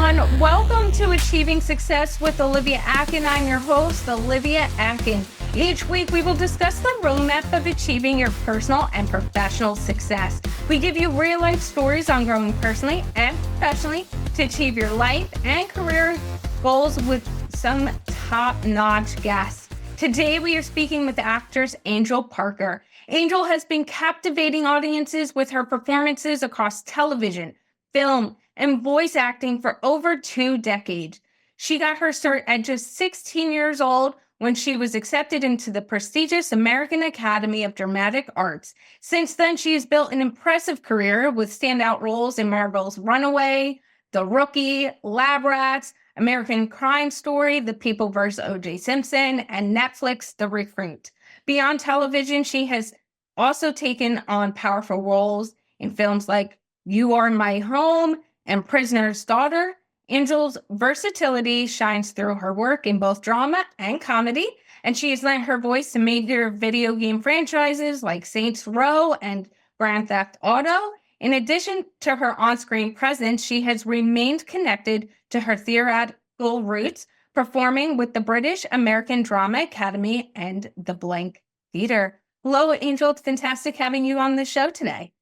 everyone. Welcome to Achieving Success with Olivia Akin. I'm your host, Olivia Akin. Each week, we will discuss the roadmap of achieving your personal and professional success. We give you real-life stories on growing personally and professionally to achieve your life and career goals with some top-notch guests. Today, we are speaking with actress Angel Parker. Angel has been captivating audiences with her performances across television, film, and voice acting for over 2 decades. She got her start at just 16 years old when she was accepted into the prestigious American Academy of Dramatic Arts. Since then, she has built an impressive career with standout roles in Marvel's Runaway, The Rookie, Lab Rats, American Crime Story, The People vs. O.J. Simpson, and Netflix, The Recruit. Beyond television, she has also taken on powerful roles in films like You Are My Home and Prisoner's Daughter. Angel's versatility shines through her work in both drama and comedy, and she has lent her voice to major video game franchises like Saints Row and Grand Theft Auto. In addition to her on-screen presence, she has remained connected to her theatrical roots, performing with the British American Drama Academy and the Blank Theatre. Hello, Angel. It's fantastic having you on the show today.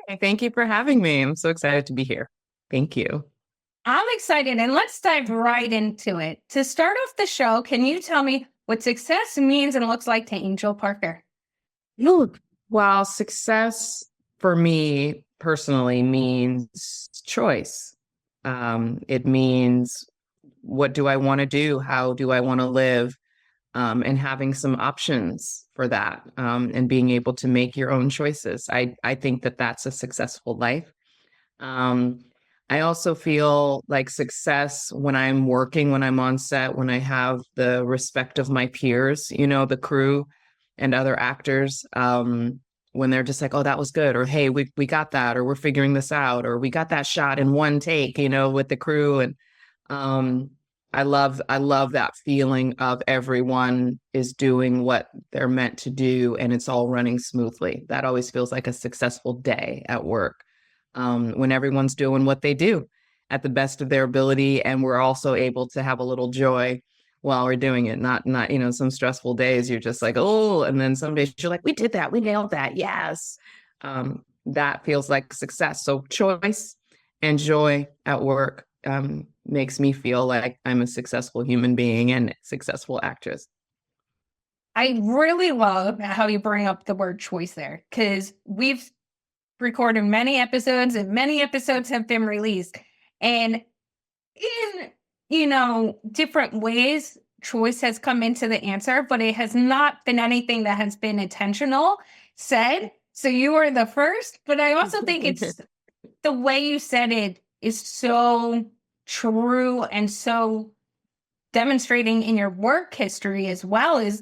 Hey, thank you for having me. I'm so excited to be here. Thank you. I'm excited, and let's dive right into it. To start off the show, can you tell me what success means and looks like to Angel Parker? Well, success for me personally means choice. It means, what do I want to do? How do I want to live? And having some options for that, and being able to make your own choices. I think that that's a successful life. I also feel like success when I'm working, when I'm on set, when I have the respect of my peers, the crew and other actors, when they're just like, oh, that was good, or hey, we got that, or we're figuring this out, or we got that shot in one take, with the crew. And I love that feeling of everyone is doing what they're meant to do and it's all running smoothly. That always feels like a successful day at work. When everyone's doing what they do at the best of their ability, and we're also able to have a little joy while we're doing it. Not some stressful days you're just like, oh, and then some days you're like, we did that, we nailed that, yes. That feels like success. So choice and joy at work makes me feel like I'm a successful human being and successful actress. I really love how you bring up the word choice there, because we've recorded many episodes and many episodes have been released. And in, different ways, choice has come into the answer, but it has not been anything that has been intentional said. So you are the first, but I also think it's the way you said it is so true and so demonstrating in your work history as well, as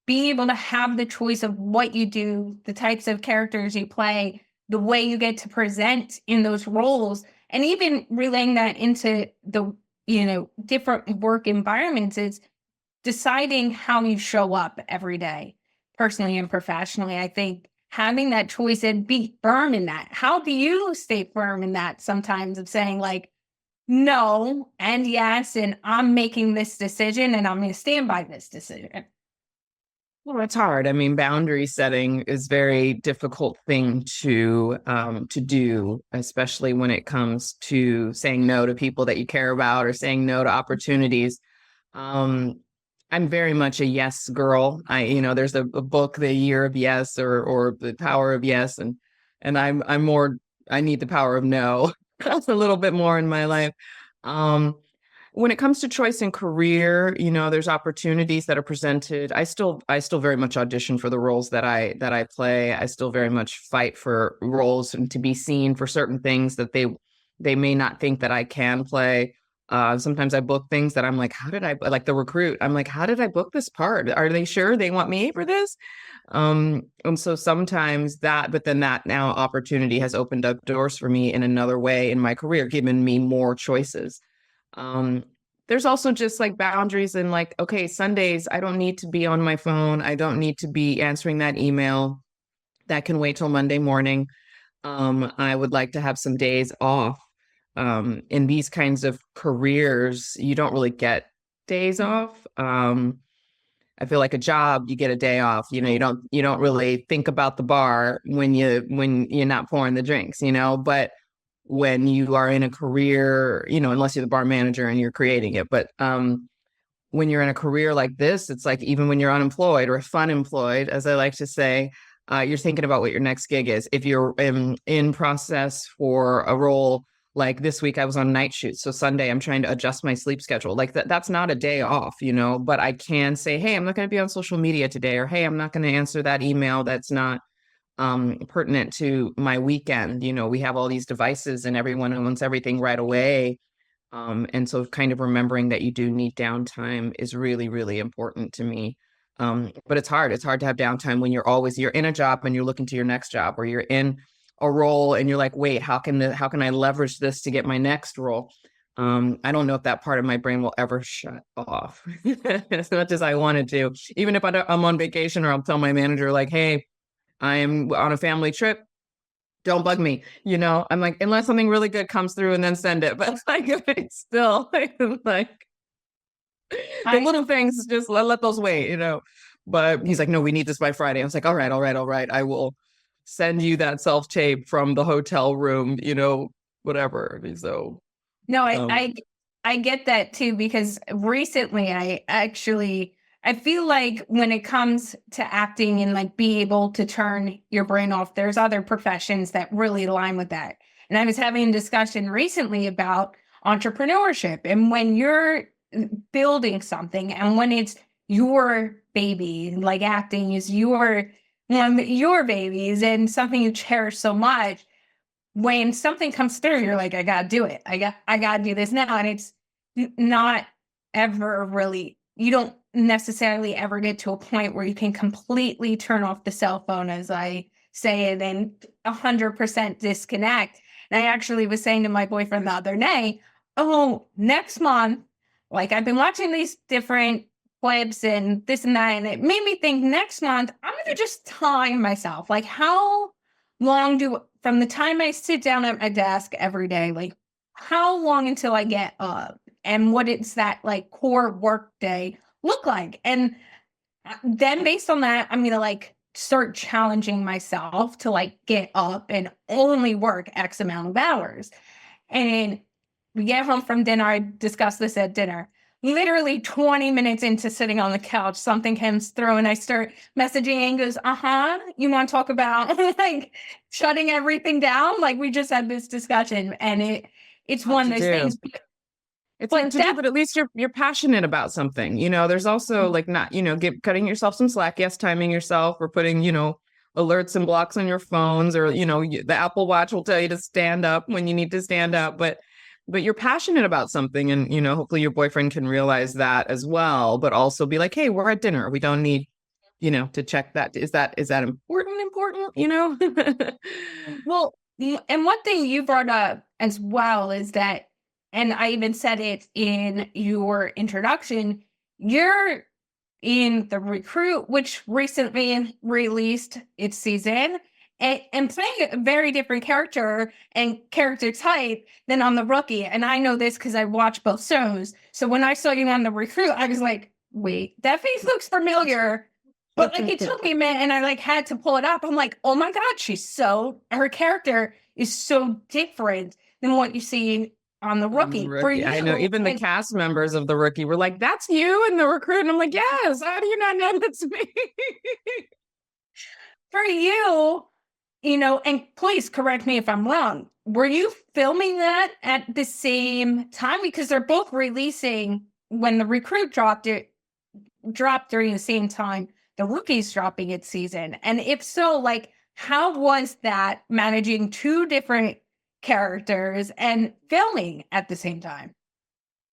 being able to have the choice of what you do, the types of characters you play, the way you get to present in those roles, and even relaying that into the, different work environments is deciding how you show up every day, personally and professionally. I think having that choice and be firm in that. How do you stay firm in that sometimes, of saying like, no and yes, and I'm making this decision and I'm going to stand by this decision? Well, it's hard. I mean, boundary setting is very difficult thing to do, especially when it comes to saying no to people that you care about or saying no to opportunities. I'm very much a yes girl. There's a book, The Year of Yes, or The Power of Yes, and I'm more. I need the power of no. That's a little bit more in my life. When it comes to choice in career, there's opportunities that are presented. I still very much audition for the roles that I play. I still very much fight for roles and to be seen for certain things that they may not think that I can play. Sometimes I book things that I'm like, how did I, like The Recruit? I'm like, how did I book this part? Are they sure they want me for this? And so sometimes but then that now opportunity has opened up doors for me in another way in my career, given me more choices. There's also just like boundaries and like, okay, Sundays, I don't need to be on my phone. I don't need to be answering that email. That can wait till Monday morning. I would like to have some days off in these kinds of careers, you don't really get days off. I feel like a job, you get a day off. You don't really think about the bar when you're not pouring the drinks, but when you are in a career, unless you're the bar manager and you're creating it. But when you're in a career like this, it's like even when you're unemployed or fun employed, as I like to say, you're thinking about what your next gig is. If you're in process for a role, like this week, I was on night shoot. So Sunday, I'm trying to adjust my sleep schedule. Like that's not a day off, but I can say, hey, I'm not going to be on social media today, or hey, I'm not going to answer that email that's not pertinent to my weekend. We have all these devices and everyone wants everything right away. And so kind of remembering that you do need downtime is really, really important to me. But it's hard. It's hard to have downtime when you're in a job and you're looking to your next job, or you're in a role and you're like, wait, how can I leverage this to get my next role? I don't know if that part of my brain will ever shut off as much as I wanted to. Even if I'm on vacation, or I'll tell my manager like, hey, I am on a family trip, don't bug me. I'm like, unless something really good comes through, and then send it. But like, it's still like the little things, just let those wait, But he's like, no, we need this by Friday. I was like, all right. I will send you that self tape from the hotel room, whatever. So No, I get that too, because recently I feel like when it comes to acting and like being able to turn your brain off, there's other professions that really align with that. And I was having a discussion recently about entrepreneurship, and when you're building something and when it's your baby, like acting is your babies and something you cherish so much, when something comes through, you're like, I gotta do it. I gotta do this now. And it's not ever really, you don't necessarily ever get to a point where you can completely turn off the cell phone, as I say, and then 100% disconnect. And I actually was saying to my boyfriend the other day, oh, next month, like I've been watching these different clips and this and that, and it made me think next month, I'm gonna just time myself. Like, how long from the time I sit down at my desk every day, like how long until I get up, and what it's that like core work day look like? And then based on that, I'm gonna like start challenging myself to like get up and only work X amount of hours. And we get home from dinner. I discussed this at dinner. Literally 20 minutes into sitting on the couch, something comes through and I start messaging and goes, you want to talk about like shutting everything down? Like we just had this discussion, and it's one of those things. It's hard to do, but at least you're passionate about something. There's also like not, cutting yourself some slack. Yes, timing yourself, or putting, alerts and blocks on your phones, or, the Apple Watch will tell you to stand up when you need to stand up. But you're passionate about something, and, hopefully your boyfriend can realize that as well, but also be like, hey, we're at dinner. We don't need, to check that. Is that important? Well, and one thing you brought up as well is that, and I even said it in your introduction, you're in The Recruit, which recently released its season, and playing a very different character and character type than on The Rookie. And I know this because I watched both shows. So when I saw you on The Recruit, I was like, wait, that face looks familiar. But like it took me a minute, and I like had to pull it up. I'm like, oh my God, her character is so different than what you see on The Rookie. For you, I know even the cast members of The Rookie were like, that's you in The Recruit. And I'm like, yes, how do you not know that's me? For you, and please correct me if I'm wrong, were you filming that at the same time? Because they're both releasing when The Recruit dropped during the same time The Rookie's dropping its season. And if so, like, how was that managing two different characters and filming at the same time?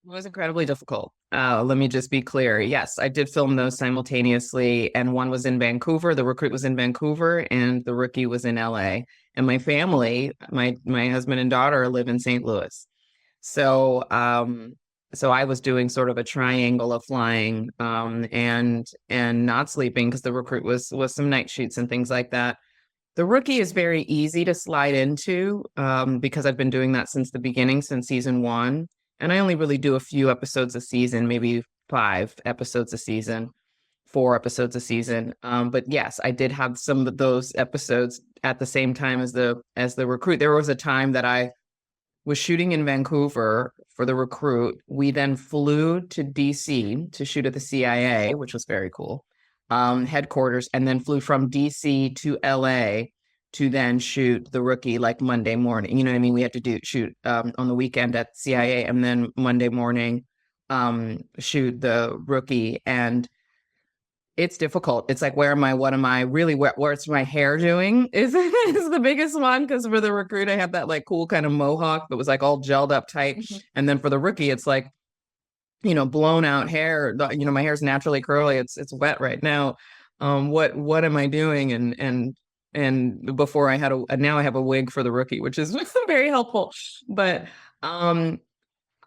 It was incredibly difficult. Let me just be clear. Yes, I did film those simultaneously, and one was in Vancouver. The Recruit was in Vancouver, and The Rookie was in LA. And my family, my husband and daughter, live in St. Louis. So I was doing sort of a triangle of flying and not sleeping, because The Recruit was some night shoots and things like that. The rookie is very easy to slide into because I've been doing that since the beginning, since season one. And I only really do a few episodes a season, maybe 5 episodes a season, 4 episodes a season. But yes, I did have some of those episodes at the same time as the recruit. There was a time that I was shooting in Vancouver for the recruit. We then flew to DC to shoot at the CIA, which was very cool, headquarters, and then flew from DC to LA to then shoot the rookie like Monday morning. You know what I mean? We had to shoot on the weekend at CIA, and then Monday morning shoot the rookie. And it's difficult. It's like, where am I? What am I? Really, where's my hair doing? Is the biggest one, because for the recruit, I have that like cool kind of mohawk that was like all gelled up tight. Mm-hmm. And then for the rookie, it's like, blown out hair. My hair's naturally curly. It's wet right now. What am I doing? And before I had now I have a wig for the rookie, which is very helpful. But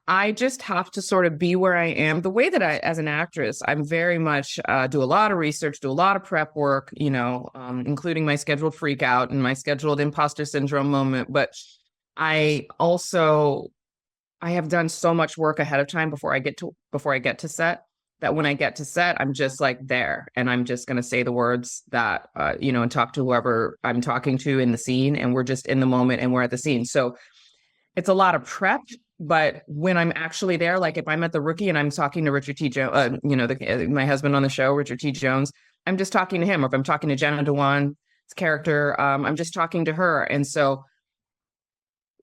I just have to sort of be where I am. The way that as an actress, I'm very much do a lot of research, do a lot of prep work, including my scheduled freak out and my scheduled imposter syndrome moment. But I have done so much work ahead of time before I get to set, that when I get to set, I'm just like there, and I'm just going to say the words that, and talk to whoever I'm talking to in the scene. And we're just in the moment and we're at the scene. So it's a lot of prep. But when I'm actually there, like if I'm at the rookie and I'm talking to Richard T. Jones, my husband on the show, Richard T. Jones, I'm just talking to him. Or if I'm talking to Jenna Dewan's character, I'm just talking to her. And so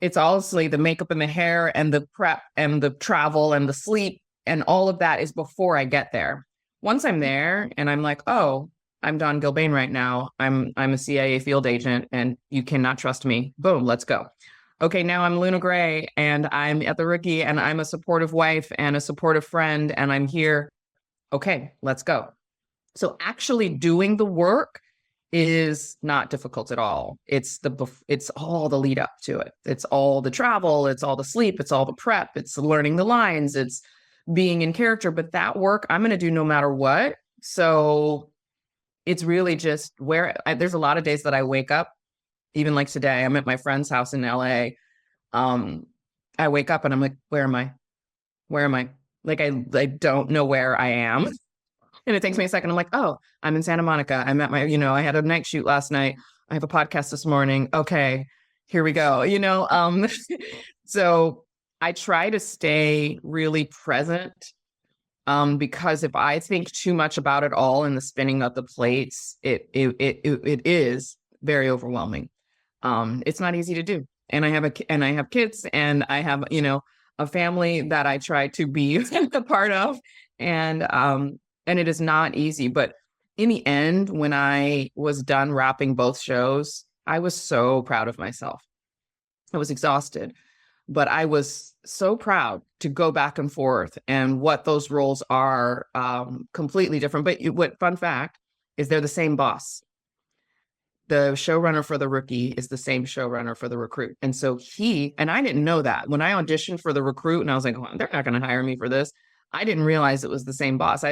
it's honestly the makeup and the hair and the prep and the travel and the sleep and all of that is before I get there. Once I'm there and I'm like, oh, I'm Dawn Gilbane right now. I'm a CIA field agent and you cannot trust me. Boom, let's go. Okay, now I'm Luna Gray and I'm at the rookie and I'm a supportive wife and a supportive friend and I'm here. Okay, let's go. So actually doing the work is not difficult at all. It's all the lead up to it. It's all the travel, it's all the sleep, it's all the prep, it's learning the lines, it's being in character. But that work I'm going to do no matter what. So it's really just there's a lot of days that I wake up. Even like today, I'm at my friend's house in LA. I wake up and I'm like, where am I? Where am I? Like, I don't know where I am. And it takes me a second. I'm like, oh, I'm in Santa Monica. I'm at my, I had a night shoot last night. I have a podcast this morning. Okay, here we go. So I try to stay really present. Because if I think too much about it all and the spinning of the plates, it is very overwhelming. It's not easy to do. And I have kids and I have, a family that I try to be a part of. And it is not easy. But in the end, when I was done wrapping both shows, I was so proud of myself. I was exhausted, but I was so proud to go back and forth, and what those roles are completely different. But what fun fact is they're the same boss. The showrunner for the rookie is the same showrunner for the recruit. And so and I didn't know that when I auditioned for the recruit and I was like, well, they're not going to hire me for this. I didn't realize it was the same boss.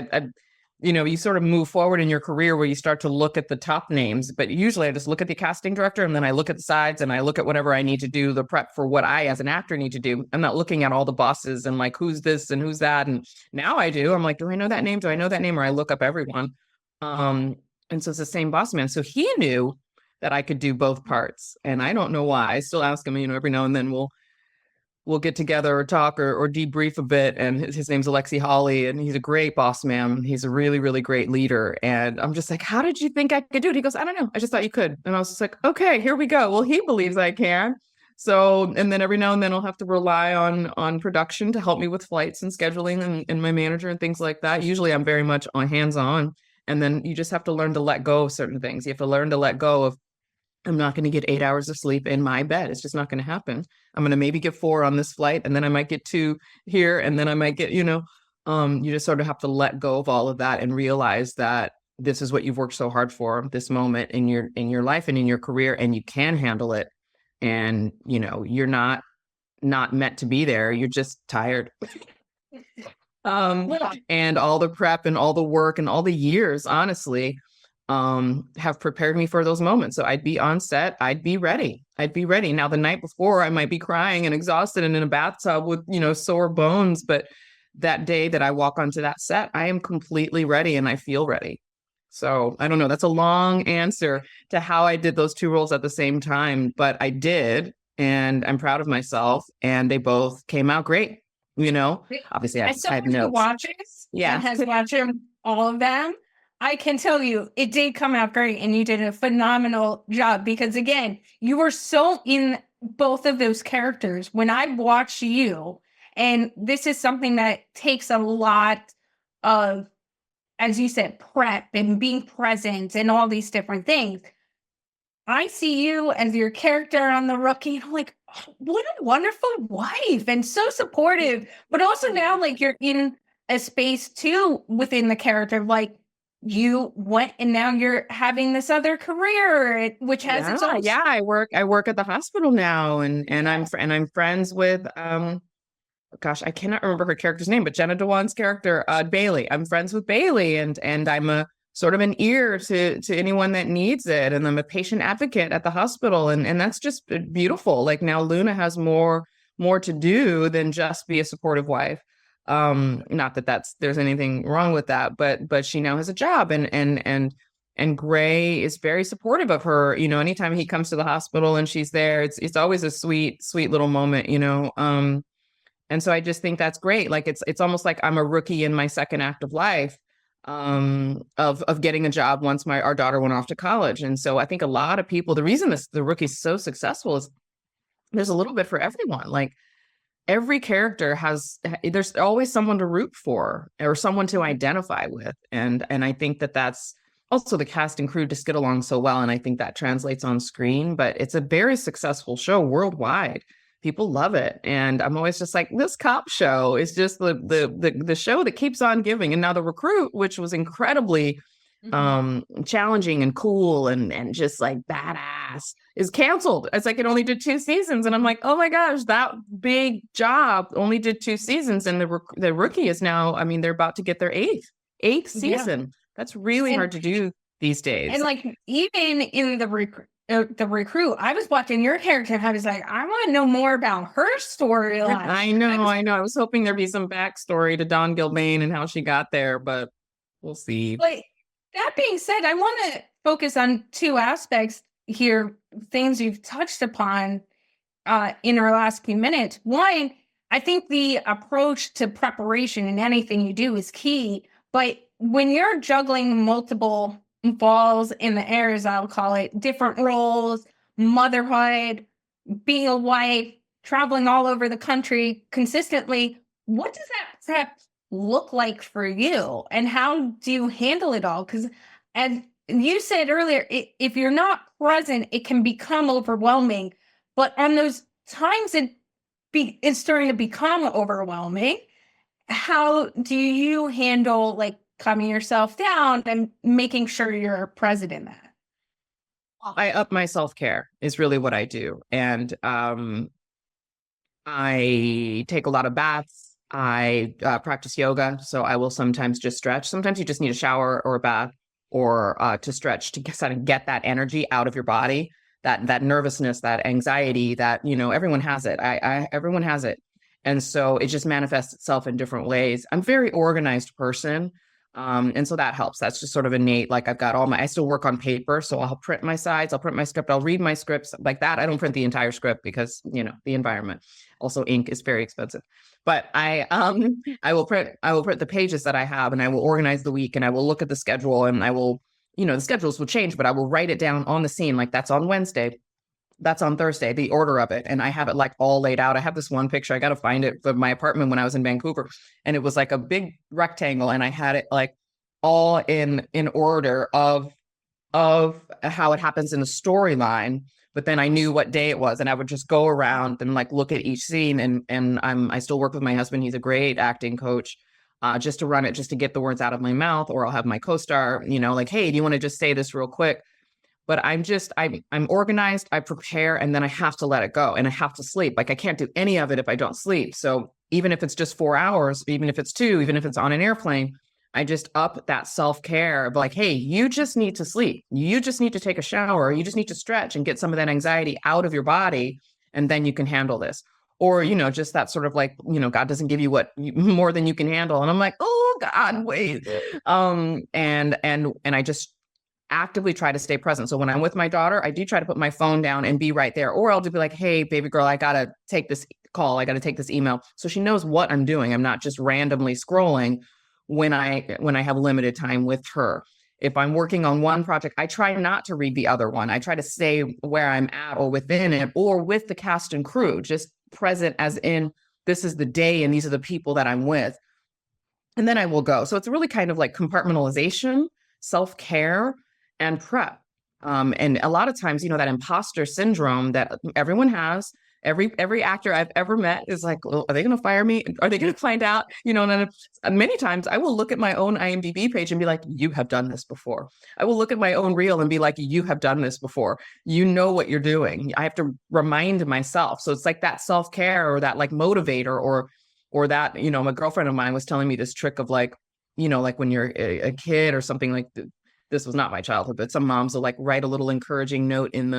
You sort of move forward in your career where you start to look at the top names, but usually I just look at the casting director and then I look at the sides and I look at whatever I need to do, the prep for what I as an actor need to do. I'm not looking at all the bosses and like, who's this and who's that? And now I do. I'm like, do I know that name? Do I know that name? Or I look up everyone. And so it's the same boss man. So he knew that I could do both parts. And I don't know why. I still ask him, every now and then we'll get together or talk or debrief a bit. And his name's Alexi Hawley, and he's a great boss man. He's a really, really great leader. And I'm just like, how did you think I could do it? He goes, I don't know. I just thought you could. And I was just like, okay, here we go. Well, he believes I can. So, and then every now and then I'll have to rely on production to help me with flights and scheduling and my manager and things like that. Usually I'm very much hands-on. And then you just have to learn to let go of certain things. You have to learn to let go of, I'm not going to get 8 hours of sleep in my bed. It's just not going to happen. I'm going to maybe get 4 on this flight, and then I might get 2 here, and then I might get, you just sort of have to let go of all of that and realize that this is what you've worked so hard for, this moment in your life and in your career, and you can handle it. And, you're not meant to be there. You're just tired. And all the prep and all the work and all the years, honestly, have prepared me for those moments. So I'd be on set, I'd be ready. Now, the night before, I might be crying and exhausted and in a bathtub with, sore bones. But that day that I walk onto that set, I am completely ready and I feel ready. So I don't know. That's a long answer to how I did those two roles at the same time, but I did, and I'm proud of myself. And they both came out great. Obviously, As I have someone who notes. watches and has watched all of them, I can tell you it did come out great and you did a phenomenal job because, again, you were so in both of those characters. When I watch you, and this is something that takes a lot of, as you said, prep and being present and all these different things. I see you as your character on The Rookie, and I'm like, oh, what a wonderful wife and so supportive. But also now, like, you're in a space too within the character, like you went and now you're having this other career, which has its own. Yeah, I work at the hospital now, and I'm friends with gosh, I cannot remember her character's name, but Jenna Dewan's character, Bailey. I'm friends with Bailey, and I'm a sort of an ear to anyone that needs it. And I'm a patient advocate at the hospital. And that's just beautiful. Like now Luna has more to do than just be a supportive wife. Not that there's anything wrong with that, but she now has a job, and Gray is very supportive of her. Anytime he comes to the hospital and she's there, it's always a sweet little moment, and so I just think that's great. Like it's almost like I'm a rookie in my second act of life, of getting a job once our daughter went off to college. And so I think a lot of people, the reason The Rookie's so successful is there's a little bit for everyone. Like every character there's always someone to root for or someone to identify with. And I think that's also the cast and crew just get along so well. And I think that translates on screen, but it's a very successful show worldwide. People love it. And I'm always just like, this cop show is just the show that keeps on giving. And now The Recruit, which was incredibly challenging and cool and just like badass, is canceled. It's like it only did 2 seasons. And I'm like, oh my gosh, that big job only did 2 seasons. And the Rookie is now, I mean, they're about to get their eighth season. Yeah. That's really hard to do these days. And like even in The Recruit, I was watching your character and I was like, I want to know more about her storyline. I know. I was hoping there'd be some backstory to Dawn Gilbane and how she got there, but we'll see. But that being said, I want to focus on 2 aspects here, things you've touched upon in our last few minutes. One, I think the approach to preparation in anything you do is key, but when you're juggling multiple balls in the air, as I'll call it, different roles, motherhood, being a wife, traveling all over the country consistently, what does that prep look like for you? And how do you handle it all? Because as you said earlier, if you're not present, it can become overwhelming. But on those times it's starting to become overwhelming, how do you handle like calming yourself down and making sure you're present in that? I up my self-care is really what I do. And I take a lot of baths. I practice yoga. So I will sometimes just stretch. Sometimes you just need a shower or a bath or to stretch to get that energy out of your body, that nervousness, that anxiety that, everyone has it. Everyone has it. And so it just manifests itself in different ways. I'm a very organized person. And so that helps. That's just sort of innate. Like I still work on paper. So I'll print my sides, I'll print my script, I'll read my scripts like that. I don't print the entire script because, the environment. Also, ink is very expensive. But I will print the pages that I have, and I will organize the week, and I will look at the schedule, and I will, the schedules will change, but I will write it down on the scene. Like that's on Wednesday. That's on Thursday, the order of it. And I have it like all laid out. I have this one picture. I got to find it for my apartment when I was in Vancouver. And it was like a big rectangle. And I had it like all in order of how it happens in the storyline. But then I knew what day it was. And I would just go around and like look at each scene. And I still work with my husband. He's a great acting coach. Just to run it, just to get the words out of my mouth. Or I'll have my co-star, like, hey, do you want to just say this real quick? But I'm organized, I prepare, and then I have to let it go and I have to sleep. Like I can't do any of it if I don't sleep. So even if it's just 4 hours, even if it's 2, even if it's on an airplane, I just up that self-care of like, hey, you just need to sleep. You just need to take a shower. You just need to stretch and get some of that anxiety out of your body. And then you can handle this. Or, just that sort of like, God doesn't give you more than you can handle. And I'm like, oh God, wait. And I just actively try to stay present. So when I'm with my daughter, I do try to put my phone down and be right there. Or I'll just be like, hey, baby girl, I got to take this call. I got to take this email. So she knows what I'm doing. I'm not just randomly scrolling when I have limited time with her. If I'm working on one project, I try not to read the other one. I try to stay where I'm at or within it or with the cast and crew, just present as in this is the day and these are the people that I'm with. And then I will go. So it's really kind of like compartmentalization, self-care, and prep. And a lot of times, that imposter syndrome that everyone has, every actor I've ever met is like, well, are they going to fire me? Are they going to find out? And then many times I will look at my own IMDb page and be like, you have done this before. I will look at my own reel and be like, you have done this before. You know what you're doing. I have to remind myself. So it's like that self-care or that like motivator or that, my girlfriend of mine was telling me this trick of like, like when you're a kid or something like this was not my childhood, but some moms will like write a little encouraging note in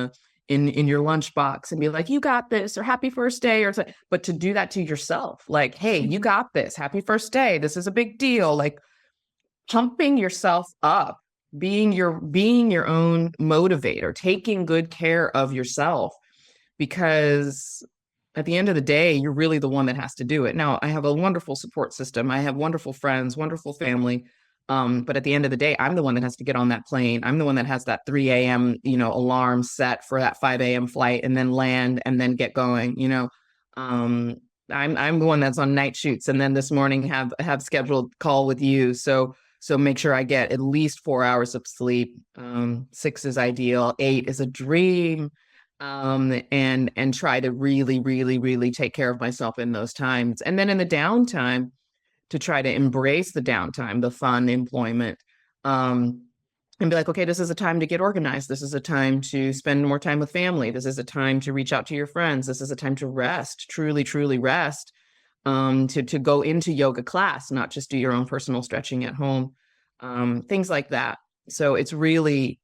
your lunchbox and be like, you got this, or happy first day, or something. But to do that to yourself, like, hey, you got this, happy first day. This is a big deal. Like pumping yourself up, being your own motivator, taking good care of yourself, because at the end of the day, you're really the one that has to do it. Now, I have a wonderful support system. I have wonderful friends, wonderful family. But at the end of the day, I'm the one that has to get on that plane. I'm the one that has that 3 a.m., alarm set for that 5 a.m. flight and then land and then get going. I'm the one that's on night shoots and then this morning have scheduled call with you. So make sure I get at least 4 hours of sleep. 6 is ideal. 8 is a dream. And try to really, really, really take care of myself in those times. And then in the downtime, to try to embrace the downtime, the fun, employment, and be like, okay, this is a time to get organized. This is a time to spend more time with family. This is a time to reach out to your friends. This is a time to rest, truly, truly rest, to go into yoga class, not just do your own personal stretching at home, things like that. So it's really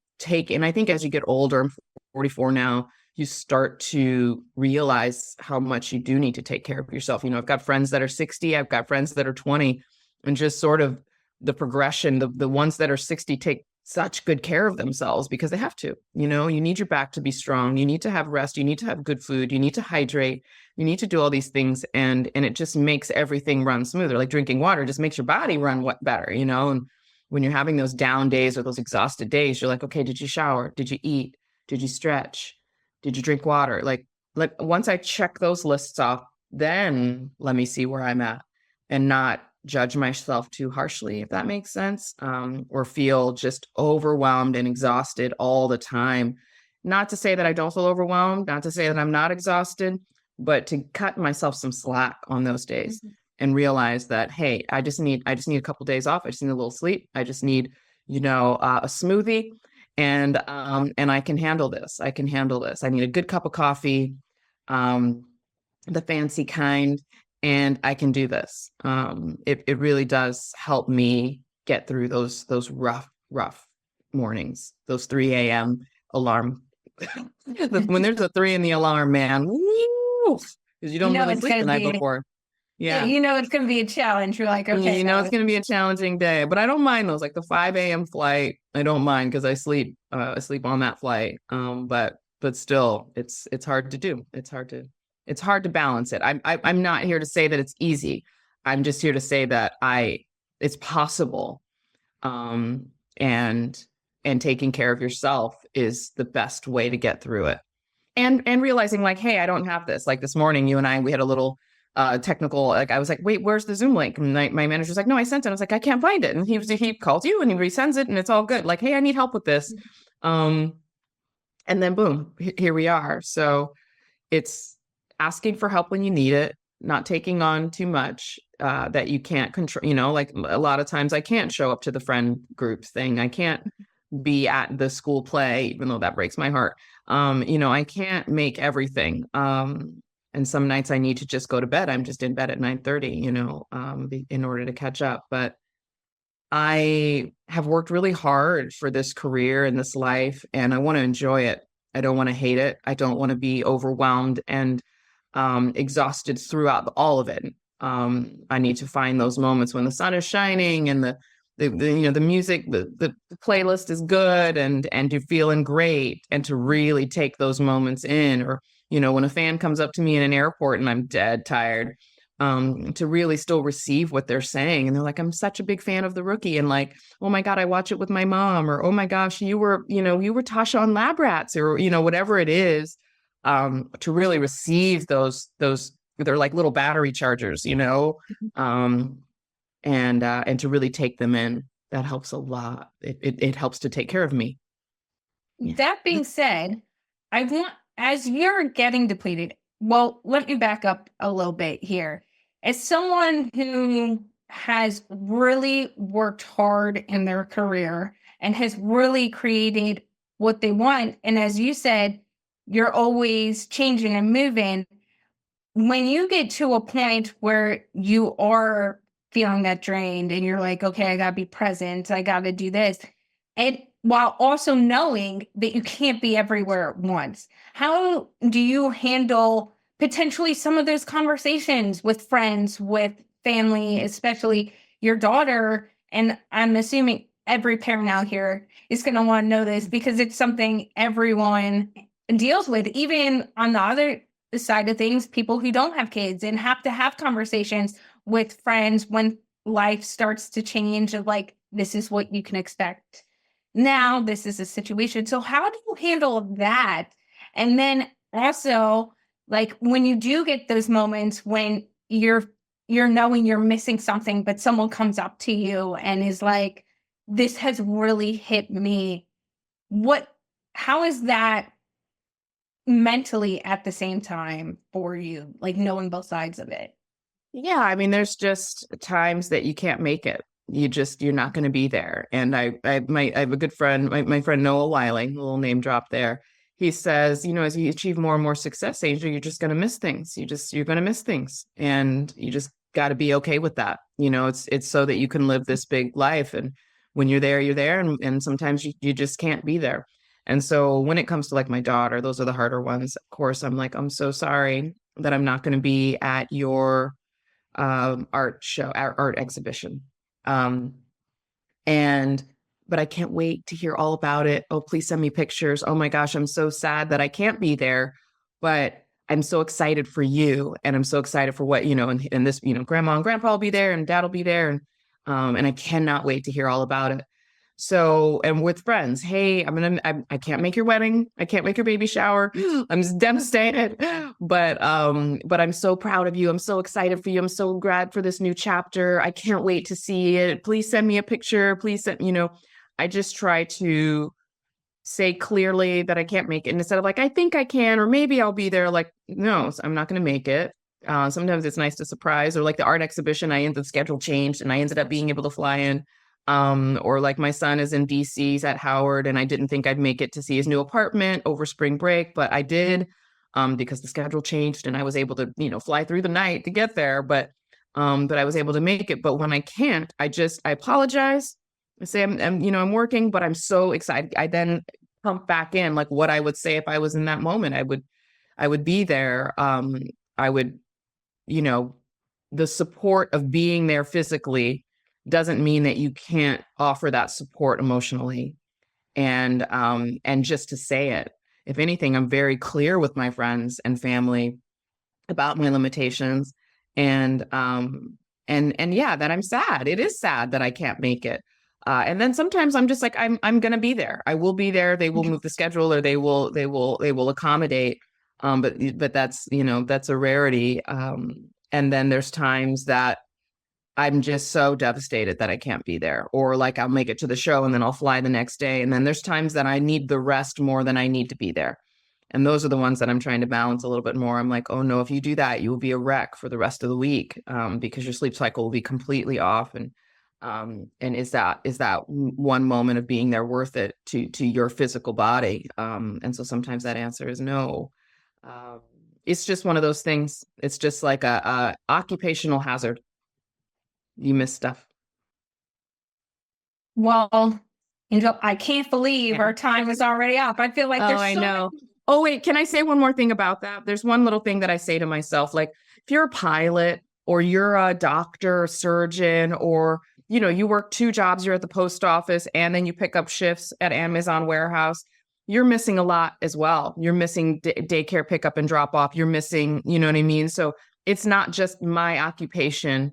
and I think as you get older, I'm 44 now, you start to realize how much you do need to take care of yourself. I've got friends that are 60, I've got friends that are 20, and just sort of the progression, the ones that are 60 take such good care of themselves because they have to. You need your back to be strong. You need to have rest. You need to have good food. You need to hydrate. You need to do all these things. And it just makes everything run smoother. Like drinking water just makes your body run better, and when you're having those down days or those exhausted days, you're like, okay, did you shower? Did you eat? Did you stretch? Did you drink water? Like once I check those lists off, then let me see where I'm at and not judge myself too harshly, if that makes sense, or feel just overwhelmed and exhausted all the time. Not to say that I don't feel overwhelmed, not to say that I'm not exhausted, but to cut myself some slack on those days and realize that, hey, I just need a couple of days off. I just need a little sleep. I just need, a smoothie. And I can handle this. I need a good cup of coffee, the fancy kind, and I can do this. It really does help me get through those rough mornings, those 3 a.m. alarm. When there's a 3 in the alarm, man, because you don't really sleep the night before. Yeah. It's going to be a challenge. You're like, okay. It's going to be a challenging day, but I don't mind those, like the 5 a.m. flight. I don't mind because I sleep on that flight. But still it's hard to do. It's hard to balance it. I'm not here to say that it's easy. I'm just here to say that it's possible. And taking care of yourself is the best way to get through it. And realizing like, hey, I don't have this. Like this morning, you and I, we had a little technical, like I was like, wait, where's the Zoom link? And my manager's like, no, I sent it. I was like, I can't find it. And he calls you and he resends it and it's all good. Like, hey, I need help with this. And then boom, here we are. So it's asking for help when you need it, not taking on too much that you can't control. Like a lot of times I can't show up to the friend group thing. I can't be at the school play, even though that breaks my heart. I can't make everything. And some nights I need to just go to bed. I'm just in bed at 9:30, in order to catch up. But I have worked really hard for this career and this life, and I want to enjoy it. I don't want to hate it. I don't want to be overwhelmed and exhausted throughout all of it. I need to find those moments when the sun is shining and the music, the playlist is good, and you're feeling great, and to really take those moments in. Or when a fan comes up to me in an airport and I'm dead tired, to really still receive what they're saying. And they're like, I'm such a big fan of The Rookie. And like, oh my God, I watch it with my mom. Or, oh my gosh, you were Tasha on Lab Rats, or, whatever it is. To really receive those, they're like little battery chargers, um, and to really take them in. That helps a lot. It helps to take care of me. Yeah. That being said, I want, as you're getting depleted, well, let me back up a little bit here. As someone who has really worked hard in their career and has really created what they want, and as you said, you're always changing and moving. When you get to a point where you are feeling that drained and you're like, okay, I gotta be present, I gotta do this, and while also knowing that you can't be everywhere at once, how do you handle potentially some of those conversations with friends, with family, especially your daughter? And I'm assuming every parent out here is going to want to know this because it's something everyone deals with, even on the other side of things, people who don't have kids and have to have conversations with friends when life starts to change, of like, this is what you can expect now, this is a situation. So how do you handle that? And then also, like, when you do get those moments when you're knowing you're missing something, but someone comes up to you and is like, this has really hit me, what how is that mentally at the same time for you, like knowing both sides of it? Yeah, I mean, there's just times that you can't make it. You're not going to be there. And I have a good friend, my friend Noah Wiley, a little name drop there. He says, as you achieve more and more success, Angel, you're just going to miss things. You're going to miss things, and you just got to be okay with that. It's so that you can live this big life. And when you're there, you're there, and sometimes you just can't be there. And so when it comes to like my daughter, those are the harder ones. Of course, I'm like, I'm so sorry that I'm not going to be at your art show, art exhibition. Um, and but I can't wait to hear all about it. Oh, please send me pictures. Oh my gosh, I'm so sad that I can't be there, but I'm so excited for you, and I'm so excited for what, and this, grandma and grandpa will be there, and dad will be there, and I cannot wait to hear all about it. So, and with friends, hey, I can't make your wedding. I can't make your baby shower. I'm just devastated. But I'm so proud of you. I'm so excited for you. I'm so glad for this new chapter. I can't wait to see it. Please send me a picture. Please send, I just try to say clearly that I can't make it. And instead of like, I think I can, or maybe I'll be there, like, no, I'm not going to make it. Sometimes it's nice to surprise, or like the art exhibition, the schedule changed and I ended up being able to fly in. Or like my son is in DC, he's at Howard, and I didn't think I'd make it to see his new apartment over spring break, but I did, because the schedule changed and I was able to, fly through the night to get there. But I was able to make it. But when I can't, I apologize. I say I'm working, but I'm so excited. I then pump back in like what I would say if I was in that moment. I would be there. I would, you know, the support of being there physically doesn't mean that you can't offer that support emotionally. And just to say it, if anything, I'm very clear with my friends and family about my limitations, and yeah, that I'm sad. It is sad that I can't make it. And then sometimes I'm just like, I'm gonna be there. I will be there. They will move the schedule, or they will accommodate. But that's a rarity. And then there's times that I'm just so devastated that I can't be there, or like I'll make it to the show and then I'll fly the next day. And then there's times that I need the rest more than I need to be there. And those are the ones that I'm trying to balance a little bit more. I'm like, oh no, if you do that, you will be a wreck for the rest of the week, because your sleep cycle will be completely off. And is that one moment of being there worth it to your physical body? And so sometimes that answer is no. It's just one of those things. It's just like a occupational hazard. You miss stuff. Well, I can't believe our time is already up. I feel like Oh, there's I so know. many. Oh, wait, can I say one more thing about that? There's one little thing that I say to myself, like if you're a pilot or you're a doctor, a surgeon, or you work two jobs, you're at the post office and then you pick up shifts at Amazon warehouse, you're missing a lot as well. You're missing daycare pickup and drop off. You're missing, you know what I mean? So it's not just my occupation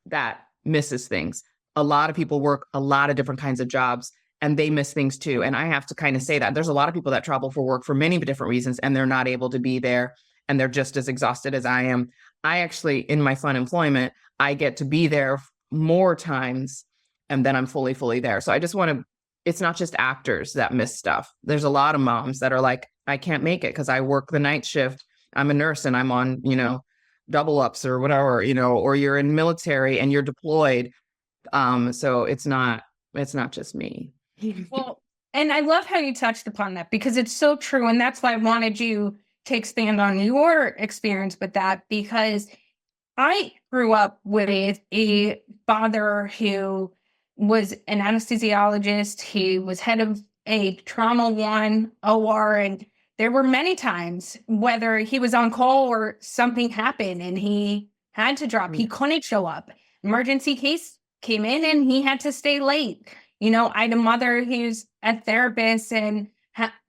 that misses things. A lot of people work a lot of different kinds of jobs and they miss things too. And I have to kind of say that there's a lot of people that travel for work for many different reasons and they're not able to be there and they're just as exhausted as I am. I actually, in my fun employment, I get to be there more times and then I'm fully there. So I just want to, it's not just actors that miss stuff. There's a lot of moms that are like, I can't make it because I work the night shift. I'm a nurse and I'm on, double ups or whatever, or you're in military and you're deployed. So it's not just me. Well, and I love how you touched upon that because it's so true. And that's why I wanted you to expand on your experience with that, because I grew up with a father who was an anesthesiologist. He was head of a trauma one OR, and there were many times whether he was on call or something happened and he had to drop, he couldn't show up. Emergency case came in and he had to stay late. I had a mother who's a therapist and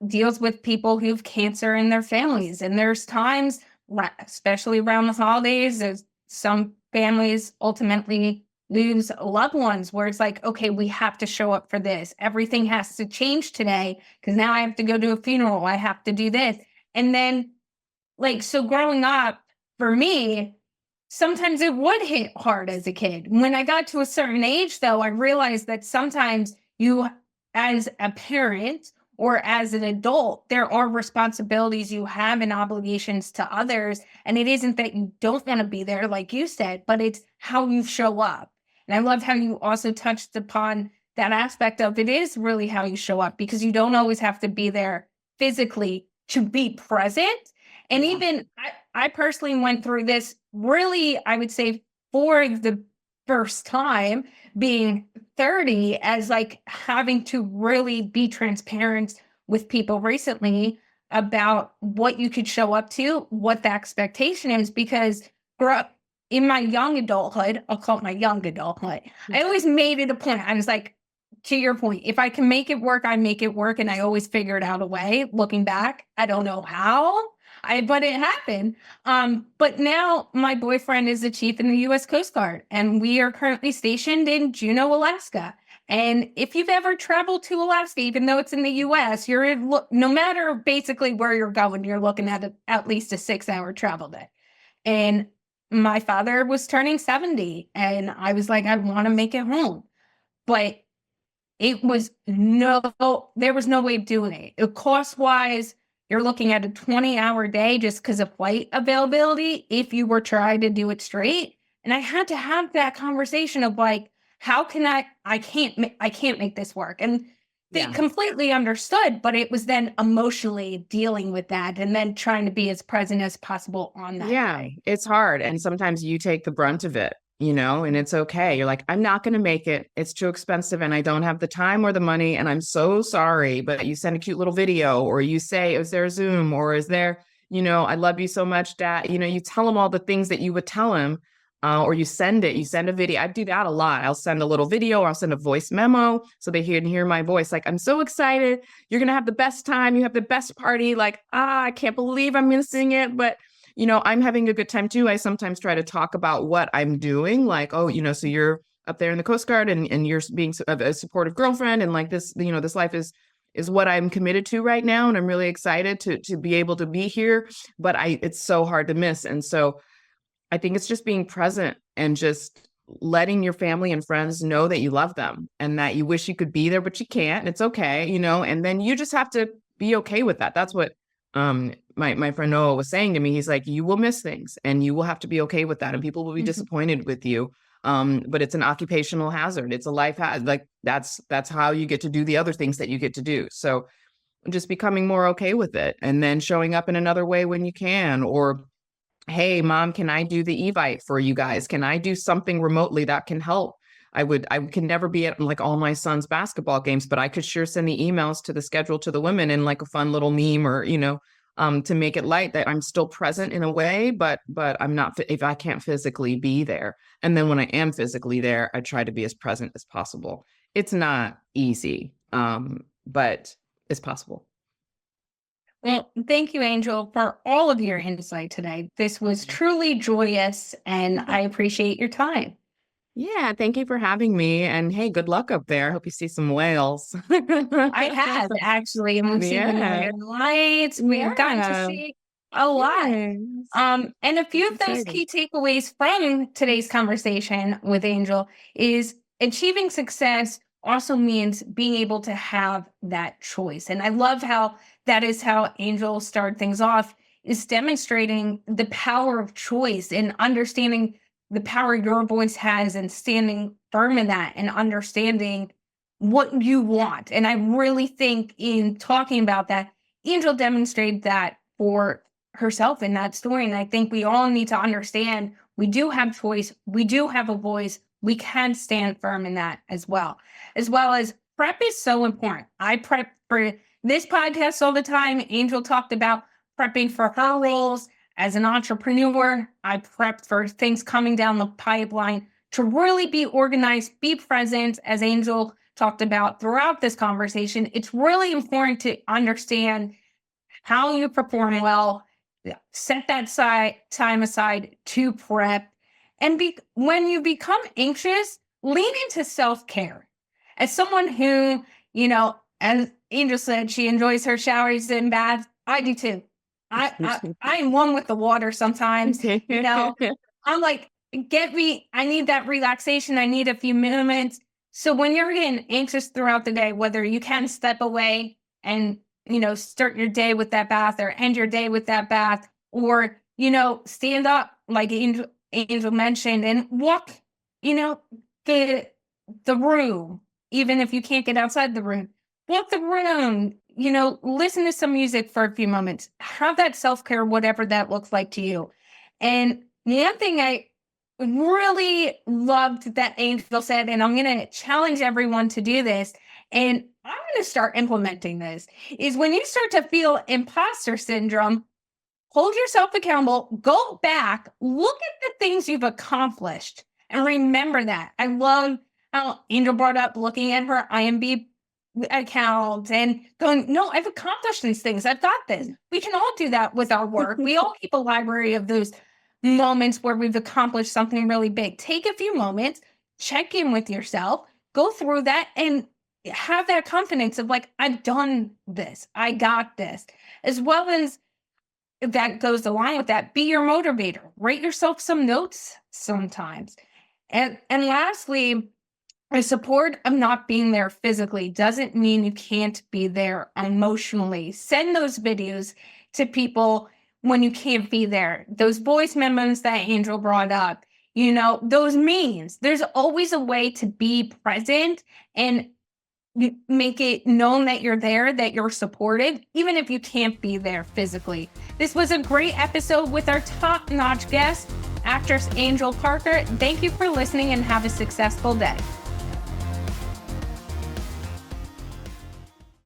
deals with people who have cancer in their families. And there's times, especially around the holidays, some families ultimately lose loved ones where it's like, okay, we have to show up for this. Everything has to change today because now I have to go to a funeral. I have to do this. And then, so growing up for me, sometimes it would hit hard as a kid. When I got to a certain age, though, I realized that sometimes you, as a parent or as an adult, there are responsibilities you have and obligations to others. And it isn't that you don't want to be there, like you said, but it's how you show up. And I love how you also touched upon that aspect of it is really how you show up, because you don't always have to be there physically to be present. And even I personally went through this really, I would say, for the first time being 30, as having to really be transparent with people recently about what you could show up to, what the expectation is, because in my young adulthood, I'll call it my young adulthood, I always made it a point. I was like, to your point, if I can make it work, I make it work. And I always figured out a way. Looking back, I don't know how, but it happened. But now my boyfriend is the chief in the U.S. Coast Guard, and we are currently stationed in Juneau, Alaska. And if you've ever traveled to Alaska, even though it's in the U.S., no matter basically where you're going, you're looking at least a 6-hour travel day. And my father was turning 70, and I was like, I want to make it home. But there was no way of doing it. Cost-wise, you're looking at a 20-hour day just because of flight availability if you were trying to do it straight. And I had to have that conversation of how can I can't make this work. And they completely understood, but it was then emotionally dealing with that and then trying to be as present as possible on that day. It's hard. And sometimes you take the brunt of it, and it's okay. You're like, I'm not going to make it. It's too expensive and I don't have the time or the money. And I'm so sorry. But you send a cute little video, or you say, is there a Zoom, or is there, I love you so much, Dad. You tell him all the things that you would tell him. Or you send a video. I do that a lot. I'll send a little video, or I'll send a voice memo so they can hear my voice. Like, I'm so excited. You're going to have the best time. You have the best party. Like, I can't believe I'm missing it. But, I'm having a good time too. I sometimes try to talk about what I'm doing. Like, so you're up there in the Coast Guard and you're being a supportive girlfriend. And like this, this life is what I'm committed to right now. And I'm really excited to be able to be here. But it's so hard to miss. And so I think it's just being present and just letting your family and friends know that you love them and that you wish you could be there, but you can't. And it's okay, and then you just have to be okay with that. That's what my friend Noah was saying to me. He's like, you will miss things and you will have to be okay with that. And people will be disappointed with you. But it's an occupational hazard. It's a life hazard. Like that's how you get to do the other things that you get to do. So just becoming more okay with it and then showing up in another way when you can, or hey, Mom, can I do the Evite for you guys? Can I do something remotely that can help? I can never be at like all my son's basketball games, but I could sure send the emails to the schedule to the women in like a fun little meme or, to make it light that I'm still present in a way, but I'm not, if I can't physically be there. And then when I am physically there, I try to be as present as possible. It's not easy, but it's possible. Well, thank you, Angel, for all of your insight today. This was truly joyous, and I appreciate your time. Yeah, thank you for having me. And hey, good luck up there. I hope you see some whales. I have actually, and we've seen the Northern Lights. We've gotten to see a lot. Yes. And a few of those key takeaways from today's conversation with Angel is achieving success also means being able to have that choice. And I love how that is how Angel started things off, is demonstrating the power of choice and understanding the power your voice has and standing firm in that and understanding what you want. And I really think in talking about that, Angel demonstrated that for herself in that story. And I think we all need to understand we do have choice. We do have a voice. We can stand firm in that as well as prep is so important. I prep for this podcast all the time. Angel talked about prepping for her roles as an entrepreneur. I prepped for things coming down the pipeline to really be organized, be present, as Angel talked about throughout this conversation. It's really important to understand how you perform well, set that time aside to prep, and when you become anxious, lean into self-care. As someone who, as Angel said, she enjoys her showers and baths, I do too. I'm one with the water sometimes, I'm like, I need that relaxation. I need a few moments. So when you're getting anxious throughout the day, whether you can step away and, start your day with that bath or end your day with that bath, or, stand up like Angel mentioned and walk, the room, even if you can't get outside the room, walk the room, listen to some music for a few moments, have that self-care, whatever that looks like to you. And the other thing I really loved that Angel said, and I'm going to challenge everyone to do this, and I'm going to start implementing this, is when you start to feel imposter syndrome, hold yourself accountable, go back, look at the things you've accomplished, and remember that. I love how Angel brought up looking at her IMB account and going, no, I've accomplished these things. I've got this. We can all do that with our work. We all keep a library of those moments where we've accomplished something really big. Take a few moments, check in with yourself, go through that, and have that confidence of like, I've done this. I got this. As well as that goes along with that, be your motivator. Write yourself some notes sometimes. And lastly, the support of not being there physically doesn't mean you can't be there emotionally. Send those videos to people when you can't be there. Those voice memos that Angel brought up, those memes. There's always a way to be present and make it known that you're there, that you're supported, even if you can't be there physically. This was a great episode with our top-notch guest, actress Angel Parker. Thank you for listening and have a successful day.